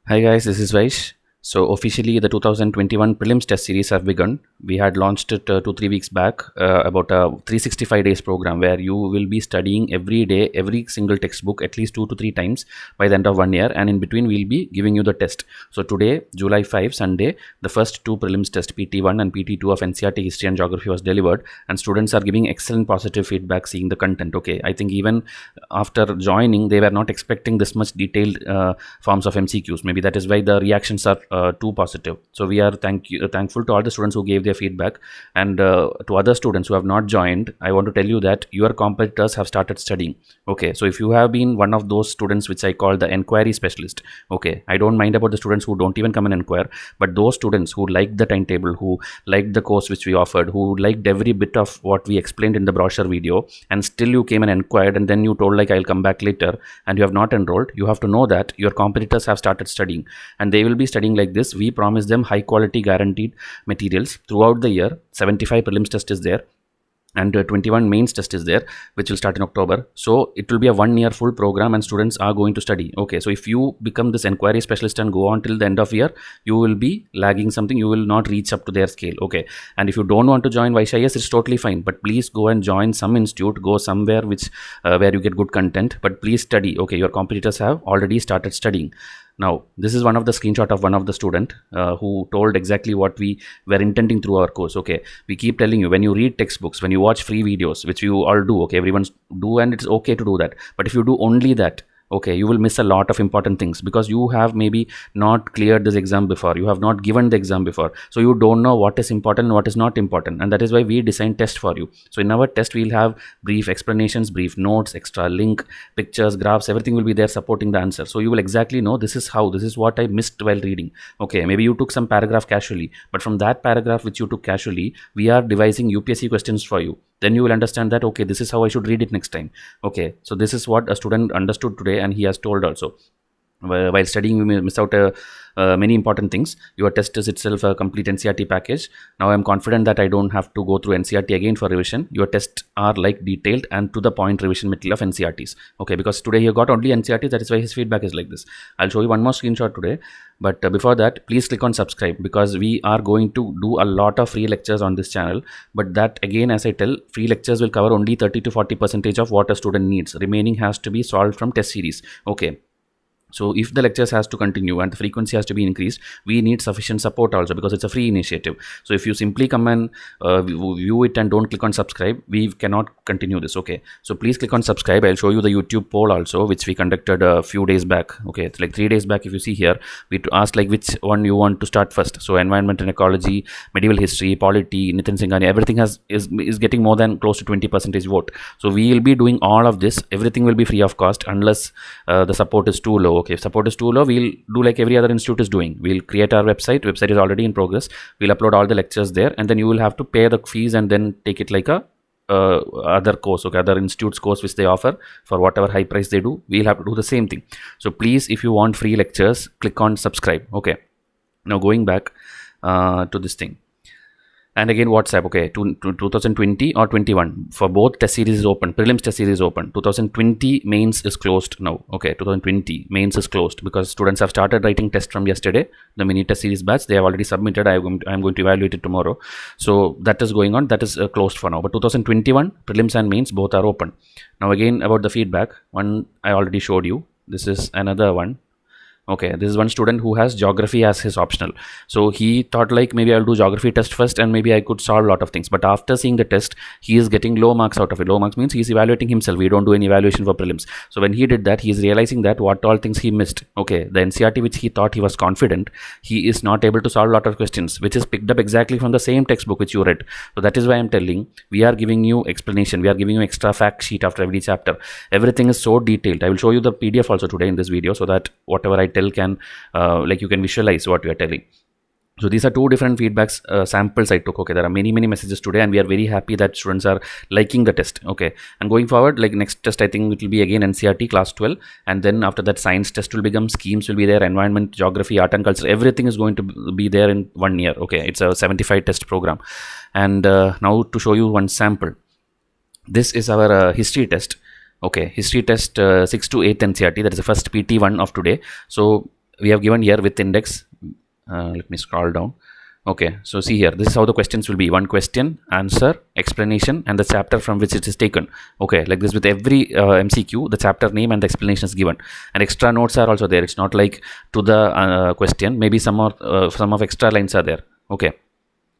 Hi guys, this is Vysh. So officially the 2021 Prelims test series have begun. We had launched it 2-3 weeks back about a 365 days program where you will be studying every day, every single textbook at least 2 to 3 times by the end of 1 year, and in between we'll be giving you the test. So today, July 5, Sunday, the first 2 prelims test PT1 and PT2 of NCERT History and Geography was delivered, and students are giving excellent positive feedback seeing the content. Okay, I think even after joining they were not expecting this much detailed forms of MCQs. Maybe that is why the reactions are too positive. So we are thankful to all the students who gave their feedback, and to other students who have not joined, I want to tell you that your competitors have started studying. Okay, so if you have been one of those students which I call the enquiry specialist, okay, I don't mind about the students who don't even come and inquire, but those students who liked the timetable, who liked the course which we offered, who liked every bit of what we explained in the brochure video, and still you came and inquired and then you told like I'll come back later, and you have not enrolled, you have to know that your competitors have started studying, and they will be studying like this. We promise them high quality guaranteed materials throughout the year. 75 prelims test is there, and 21 mains test is there, which will start in October. So it will be a 1 year full program and students are going to study. Okay, so if you become this enquiry specialist and go on till the end of year, you will be lagging something, you will not reach up to their scale. Okay, and if you don't want to join Vysh, it's totally fine, but please go and join some institute, go somewhere which where you get good content, but please study. Okay, your competitors have already started studying. Now, this is one of the screenshot of one of the student who told exactly what we were intending through our course. Okay, we keep telling you, when you read textbooks, when you watch free videos, which you all do, okay, everyone do, and it's okay to do that. But if you do only that, okay, you will miss a lot of important things, because you have maybe not cleared this exam before, you have not given the exam before, so you don't know what is important and what is not important, and that is why we design test for you. So in our test we'll have brief explanations, brief notes, extra link, pictures, graphs, everything will be there supporting the answer. So you will exactly know this is how, this is what I missed while reading. Okay, maybe you took some paragraph casually, but from that paragraph which you took casually, we are devising UPSC questions for you. Then you will understand that, okay, this is how I should read it next time. Okay, so this is what a student understood today, and he has told also. While studying, we may miss out many important things. Your test is itself a complete NCERT package. Now I am confident that I don't have to go through NCERT again for revision. Your tests are like detailed and to the point revision material of NCERTs. Okay, because today he got only NCERT, that is why his feedback is like this. I'll show you one more screenshot today, but before that, please click on subscribe, because we are going to do a lot of free lectures on this channel. But that again, as I tell, free lectures will cover only 30 to 40% of what a student needs. Remaining has to be solved from test series. Okay, so if the lectures has to continue and the frequency has to be increased, we need sufficient support also, because it's a free initiative. So if you simply come and view it and don't click on subscribe, we cannot continue this. Okay, so please click on subscribe. I'll show you the YouTube poll also, which we conducted a few days back. Okay, it's like 3 days back. If you see here, we asked like which one you want to start first. So environment and ecology, medieval history, polity, Nitin Singhani, everything is getting more than close to 20% vote. So we will be doing all of this. Everything will be free of cost unless the support is too low. Okay, if support is too low, we'll do like every other institute is doing. We'll create our website is already in progress. We'll upload all the lectures there, and then you will have to pay the fees and then take it like a other course. Okay, other institutes course which they offer for whatever high price they do, we'll have to do the same thing. So please, if you want free lectures, click on subscribe. Okay, now going back to this thing. And again, WhatsApp, okay, 2020 or 21 for both test series is open. Prelims test series is open. 2020 mains is closed now. Okay, 2020 mains is closed because students have started writing test from yesterday. The mini test series batch they have already submitted. I'm going to evaluate it tomorrow. So that is going on. That is closed for now. But 2021 prelims and mains both are open. Now again, about the feedback, one I already showed you. This is another one. Okay, this is one student who has geography as his optional. So he thought like maybe I'll do geography test first and maybe I could solve a lot of things. But after seeing the test, he is getting low marks out of it. Low marks means he's evaluating himself. We don't do any evaluation for prelims. So when he did that, he is realizing that what all things he missed. Okay, the NCERT which he thought he was confident, he is not able to solve a lot of questions, which is picked up exactly from the same textbook which you read. So that is why I'm telling, we are giving you explanation. We are giving you extra fact sheet after every chapter. Everything is so detailed. I will show you the PDF also today in this video, so that whatever I tell can like you can visualize what we are telling. So these are two different feedbacks samples I took. Okay, there are many messages today, and we are very happy that students are liking the test. Okay, and going forward, like next test I think it will be again NCERT class 12, and then after that science test will become, schemes will be there, environment, geography, art and culture, everything is going to be there in 1 year. Okay, it's a 75 test program. And now to show you one sample, this is our history test. Okay, history test 6 to 8 NCERT, that is the first PT1 of today. So we have given here with index. Let me scroll down. Okay, so see here, this is how the questions will be: one question, answer, explanation, and the chapter from which it is taken. Okay, like this with every MCQ, the chapter name and the explanation is given, and extra notes are also there. It's not like to the question, maybe some of extra lines are there. Okay,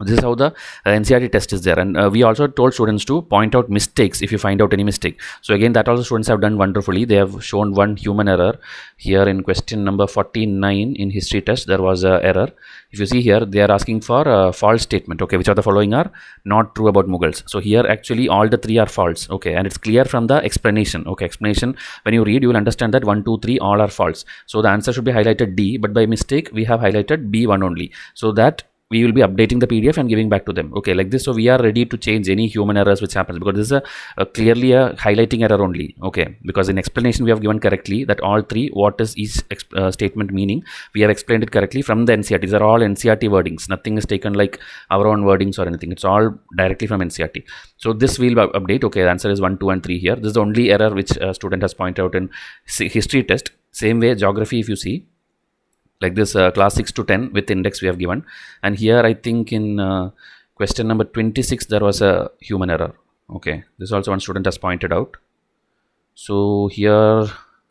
this is how the NCERT test is there, and we also told students to point out mistakes if you find out any mistake. So again, that also students have done wonderfully. They have shown one human error here in question number 49 in history test. There was a error. If you see here, they are asking for a false statement. Okay, which of the following are not true about Mughals? So here actually all the three are false. Okay, and it's clear from the explanation. Okay, explanation, when you read, you will understand that 1, 2, 3 all are false. So the answer should be highlighted D, but by mistake we have highlighted B1 only, so that we will be updating the PDF and giving back to them. Okay, like this. So we are ready to change any human errors which happens, because this is clearly a highlighting error only. Okay, because in explanation we have given correctly that all three, what is each statement meaning, we have explained it correctly from the NCERT. These are all NCERT wordings. Nothing is taken like our own wordings or anything. It's all directly from NCERT. So this will update. Okay, the answer is 1, 2 and 3 here. This is the only error which a student has pointed out in history test. Same way geography, if you see, like this, class 6 to 10 with index we have given, and here I think in question number 26 there was a human error. Okay, this also one student has pointed out. So here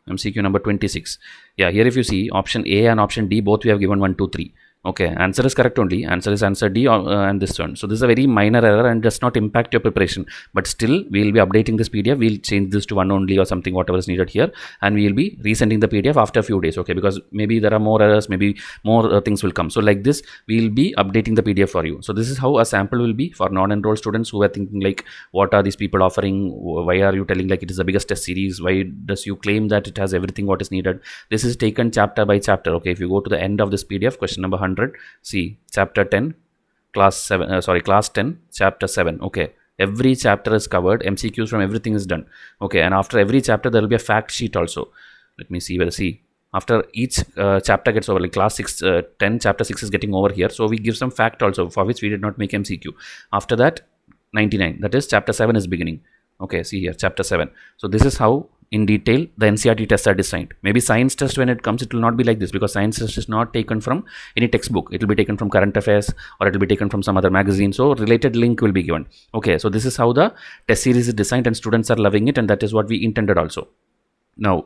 MCQ number 26, yeah, here if you see, option A and option D both we have given 1, 2, 3. Okay, answer is correct only. Answer is answer D and this one. So this is a very minor error and does not impact your preparation. But still, we will be updating this PDF. We'll change this to 1 only or something, whatever is needed here. And we will be resending the PDF after a few days. Okay, because maybe there are more errors, maybe more things will come. So like this, we will be updating the PDF for you. So this is how a sample will be for non-enrolled students who are thinking like, what are these people offering? Why are you telling like it is the biggest test series? Why does you claim that it has everything what is needed? This is taken chapter by chapter. Okay, if you go to the end of this PDF, question number 100, see chapter 10 class 10 chapter 7. Okay, every chapter is covered, MCQs from everything is done. Okay, and after every chapter there will be a fact sheet also. Let me see whether, see, after each chapter gets over, like class 6 10 chapter 6 is getting over here, so we give some fact also, for which we did not make MCQ. After that 99, that is chapter 7 is beginning. Okay, see here chapter 7. So this is how in detail the NCERT tests are designed. Maybe science test, when it comes, it will not be like this, because science test is not taken from any textbook. It will be taken from current affairs, or it will be taken from some other magazine, so related link will be given. Okay, so this is how the test series is designed, and students are loving it, and that is what we intended also. Now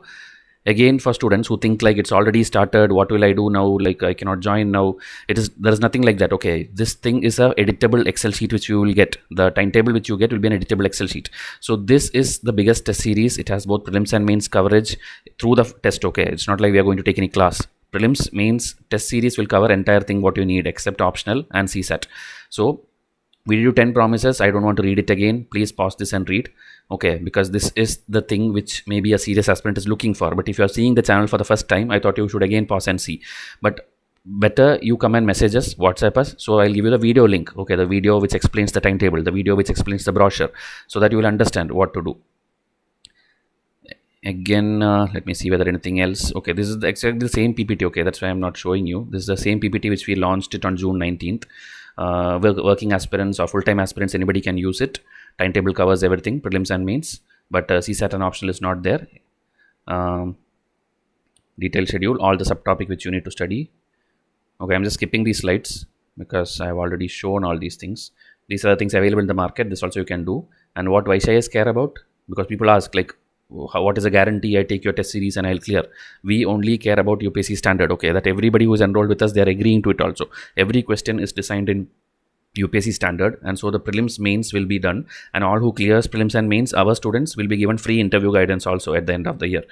again, for students who think like it's already started, what will I do now, like I cannot join now, there is nothing like that. Okay, this thing is a editable Excel sheet which you will get. The timetable which you get will be an editable Excel sheet. So this is the biggest test series. It has both prelims and mains coverage through the test. Okay, it's not like we are going to take any class. Prelims, mains, test series will cover entire thing what you need except optional and CSAT. So we did you 10 promises. I don't want to read it again. Please pause this and read. Okay, because this is the thing which maybe a serious aspirant is looking for. But if you are seeing the channel for the first time, I thought you should again pause and see. But better you come and message us, WhatsApp us. So I'll give you the video link. Okay, the video which explains the timetable, the video which explains the brochure, so that you will understand what to do. Again, let me see whether anything else. Okay, this is exactly the same PPT. Okay, that's why I'm not showing you. This is the same PPT which we launched it on June 19th. Working aspirants or full-time aspirants, anybody can use it. Timetable covers everything, prelims and mains, but CSAT and optional is not there. Detailed schedule, all the subtopic which you need to study. Okay, I'm just skipping these slides because I have already shown all these things. These are the things available in the market. This also you can do. And what Vysh care about, because people ask like, what is a guarantee I take your test series and I'll clear? We only care about UPSC standard. Okay, that everybody who is enrolled with us, they are agreeing to it also. Every question is designed in UPSC standard, and so the prelims mains will be done, and all who clears prelims and mains, our students will be given free interview guidance also at the end of the year.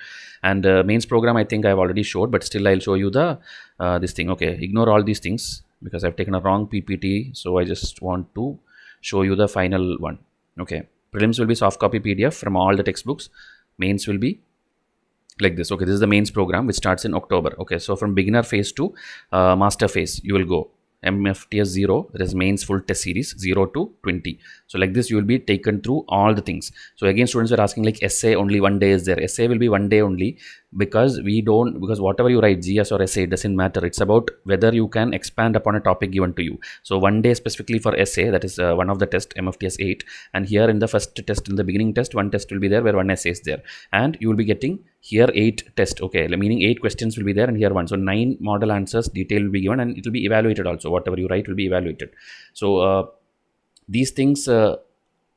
And mains program I think I've already showed, but still I'll show you the this thing. Okay, ignore all these things because I've taken a wrong PPT, so I just want to show you the final one. Okay, prelims will be soft copy PDF from all the textbooks. Mains will be like this. Okay, this is the mains program which starts in October. Okay, so from beginner phase to master phase you will go. MFTS 0, that is mains full test series 0 to 20. So like this you will be taken through all the things. So again, students were asking like essay only 1 day is there. Essay will be 1 day only, because because whatever you write, GS or essay, it doesn't matter. It's about whether you can expand upon a topic given to you. So 1 day specifically for essay, that is one of the test, MFTS 8. And here in the first test, in the beginning test, one test will be there where one essay is there. And you will be getting here 8 test, okay, meaning 8 questions will be there and here 1. So 9 model answers detail will be given and it will be evaluated also. Whatever you write will be evaluated. So these things are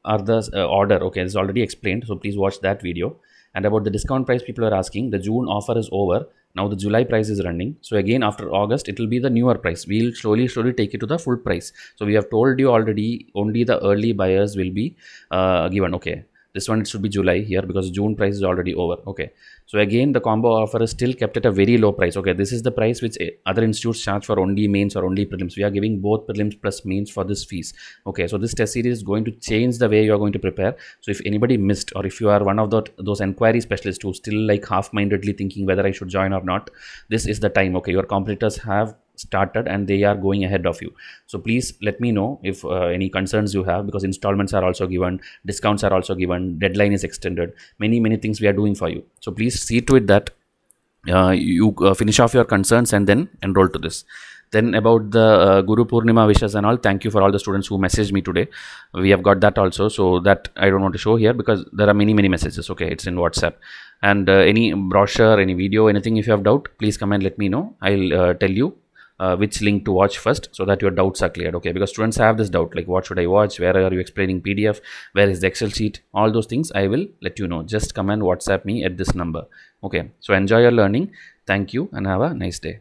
the order. Okay, this is already explained, so please watch that video. And about the discount price, people are asking, the June offer is over, now the July price is running. So again, after August it will be the newer price. We'll slowly take it to the full price. So we have told you already, only the early buyers will be given. Okay, this one it should be July here because June price is already over. Okay, so again the combo offer is still kept at a very low price. Okay, this is the price which other institutes charge for only mains or only prelims. We are giving both prelims plus mains for this fees. Okay, so this test series is going to change the way you are going to prepare. So if anybody missed, or if you are one of those inquiry specialists who still like half-mindedly thinking whether I should join or not, this is the time. Okay, your competitors have started and they are going ahead of you. So please let me know if any concerns you have, because installments are also given, discounts are also given, deadline is extended, many things we are doing for you. So please see to it that you finish off your concerns and then enroll to this. Then about the Guru Purnima wishes and all, thank you for all the students who messaged me today. We have got that also, so that I don't want to show here because there are many messages. Okay, it's in WhatsApp. And any brochure, any video, anything, if you have doubt, please come and let me know. I'll tell you which link to watch first, so that your doubts are cleared. Okay, because students have this doubt, like what should I watch, where are you explaining PDF, where is the Excel sheet, all those things I will let you know. Just come and WhatsApp me at this number. Okay, so enjoy your learning. Thank you and have a nice day.